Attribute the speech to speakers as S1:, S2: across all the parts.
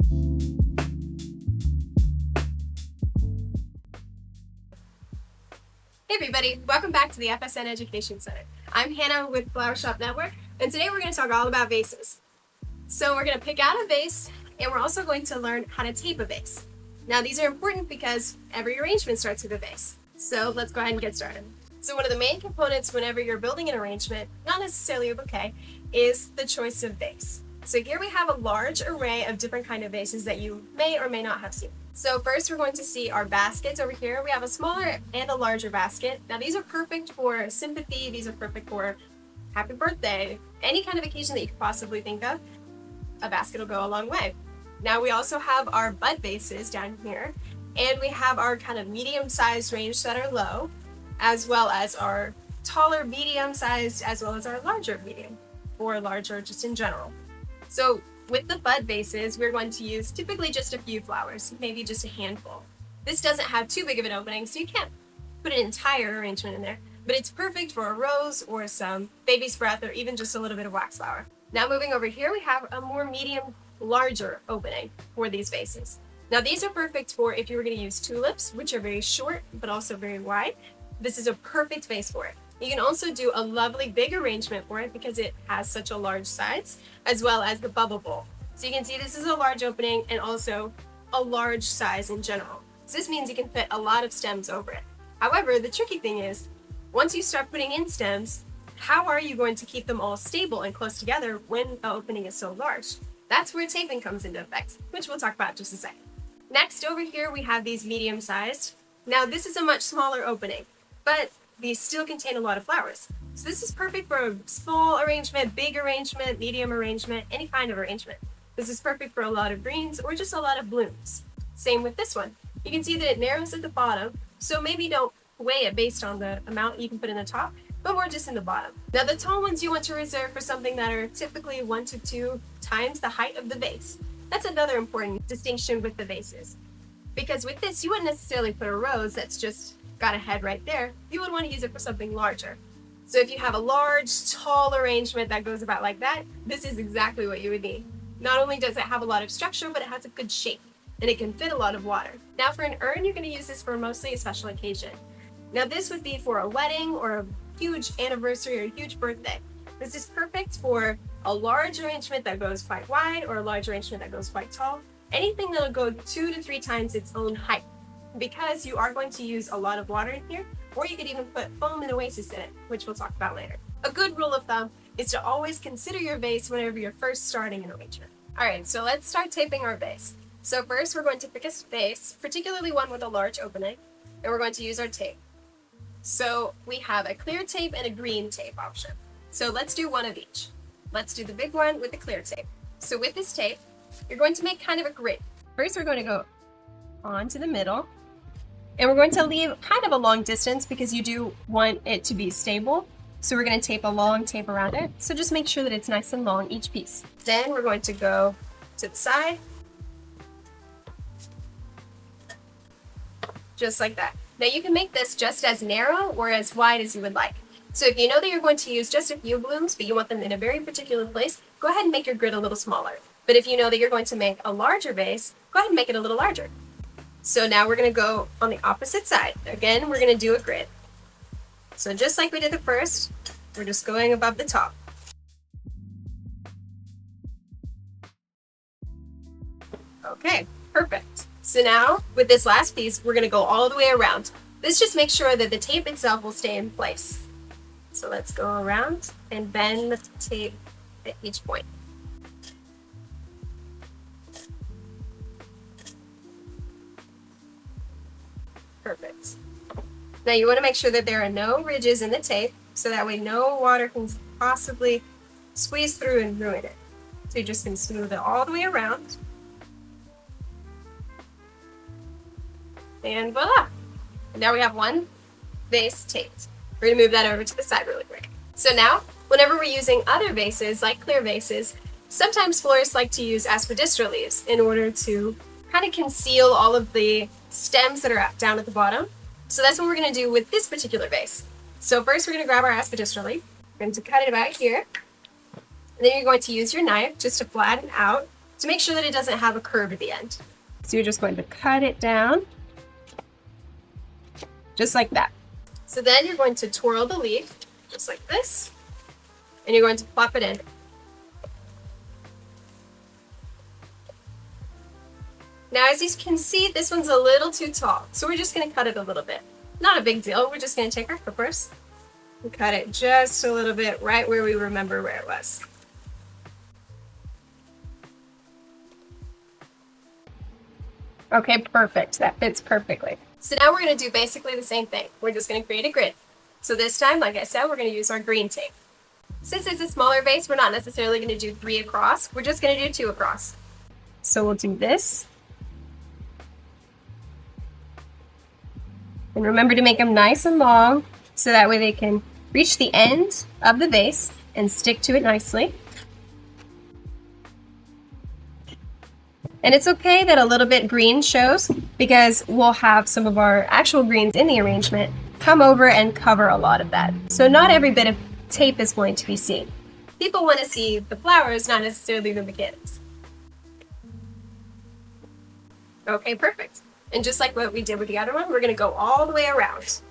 S1: Hey everybody, welcome back to the FSN Education Center. I'm Hannah with Flower Shop Network, and today we're going to talk all about vases. So we're going to pick out a vase, and we're also going to learn how to tape a vase. Now these are important because every arrangement starts with a vase. So let's go ahead and get started. So one of the main components whenever you're building an arrangement, not necessarily a bouquet, is the choice of vase. So here we have a large array of different kind of vases that you may or may not have seen. So first we're going to see our baskets over here. We have a smaller and a larger basket. Now these are perfect for sympathy, these are perfect for happy birthday, any kind of occasion that you could possibly think of, a basket will go a long way. Now we also have our bud vases down here, and we have our kind of medium-sized range that are low, as well as our taller medium-sized, as well as our larger medium, or larger just in general. So with the bud vases, we're going to use typically just a few flowers, maybe just a handful. This doesn't have too big of an opening, so you can't put an entire arrangement in there, but it's perfect for a rose or some baby's breath or even just a little bit of wax flower. Now moving over here, we have a more medium, larger opening for these vases. Now these are perfect for if you were going to use tulips, which are very short but also very wide. This is a perfect vase for it. You can also do a lovely big arrangement for it because it has such a large size, as well as the bubble bowl. So you can see this is a large opening and also a large size in general. So this means you can fit a lot of stems over it. However, the tricky thing is, once you start putting in stems, how are you going to keep them all stable and close together when the opening is so large? That's where taping comes into effect, which we'll talk about in just a second. Next, over here we have these medium-sized. Now this is a much smaller opening, but these still contain a lot of flowers. So this is perfect for a small arrangement, big arrangement, medium arrangement, any kind of arrangement. This is perfect for a lot of greens or just a lot of blooms. Same with this one. You can see that it narrows at the bottom, so maybe don't weigh it based on the amount you can put in the top, but more just in the bottom. Now the tall ones you want to reserve for something that are typically 1 to 2 times the height of the vase. That's another important distinction with the vases. Because with this, you wouldn't necessarily put a rose that's just got a head right there. You would want to use it for something larger. So if you have a large, tall arrangement that goes about like that, this is exactly what you would need. Not only does it have a lot of structure, but it has a good shape, and it can fit a lot of water. Now for an urn, you're going to use this for mostly a special occasion. Now this would be for a wedding or a huge anniversary or a huge birthday. This is perfect for a large arrangement that goes quite wide or a large arrangement that goes quite tall. Anything that'll go 2 to 3 times its own height, because you are going to use a lot of water in here, or you could even put foam and oasis in it, which we'll talk about later. A good rule of thumb is to always consider your vase whenever you're first starting an arrangement. Alright, so let's start taping our vase. So first we're going to pick a vase, particularly one with a large opening, and we're going to use our tape. So we have a clear tape and a green tape option. So let's do one of each. Let's do the big one with the clear tape. So with this tape, you're going to make kind of a grid. First we're going to go onto the middle, and we're going to leave kind of a long distance because you do want it to be stable. So we're going to tape a long tape around it. So just make sure that it's nice and long, each piece. Then we're going to go to the side, just like that. Now you can make this just as narrow or as wide as you would like. So if you know that you're going to use just a few blooms, but you want them in a very particular place, go ahead and make your grid a little smaller. But if you know that you're going to make a larger vase, go ahead and make it a little larger. So now we're going to go on the opposite side. Again, we're going to do a grid. So just like we did the first, we're just going above the top. Okay, perfect. So now with this last piece, we're going to go all the way around. This just makes sure that the tape itself will stay in place. So let's go around and bend the tape at each point. Perfect. Now you want to make sure that there are no ridges in the tape, so that way no water can possibly squeeze through and ruin it. So you just can smooth it all the way around. And voila! And now we have one vase taped. We're going to move that over to the side really quick. So now, whenever we're using other vases, like clear vases, sometimes florists like to use aspidistra leaves in order to kind of conceal all of the stems that are down at the bottom. So that's what we're going to do with this particular vase. So first we're going to grab our aspidistra leaf. We're going to cut it about here. And then you're going to use your knife just to flatten out to make sure that it doesn't have a curve at the end. So you're just going to cut it down, just like that. So then you're going to twirl the leaf, just like this, and you're going to plop it in. Now, as you can see, this one's a little too tall, so we're just going to cut it a little bit. Not a big deal, we're just going to take our clippers and cut it just a little bit right where we remember where it was. Okay, perfect. That fits perfectly. So now we're going to do basically the same thing. We're just going to create a grid. So this time, like I said, we're going to use our green tape. Since it's a smaller vase, we're not necessarily going to do 3 across. We're just going to do 2 across. So we'll do this. And remember to make them nice and long so that way they can reach the end of the vase and stick to it nicely. And it's okay that a little bit green shows because we'll have some of our actual greens in the arrangement come over and cover a lot of that. So not every bit of tape is going to be seen. People want to see the flowers, not necessarily the mechanics. Okay, perfect. And just like what we did with the other one, we're going to go all the way around.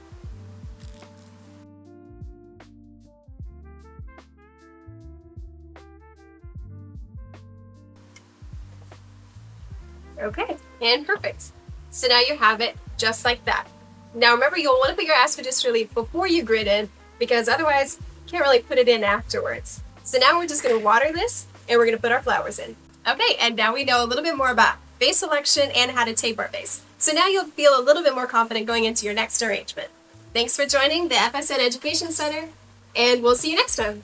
S1: Okay, and perfect. So now you have it just like that. Now remember, you'll want to put your asphagus relief before you grid in because otherwise you can't really put it in afterwards. So now we're just going to water this and we're going to put our flowers in. Okay, and now we know a little bit more about vase selection and how to tape our vase. So now you'll feel a little bit more confident going into your next arrangement. Thanks for joining the FSN Education Center, and we'll see you next time.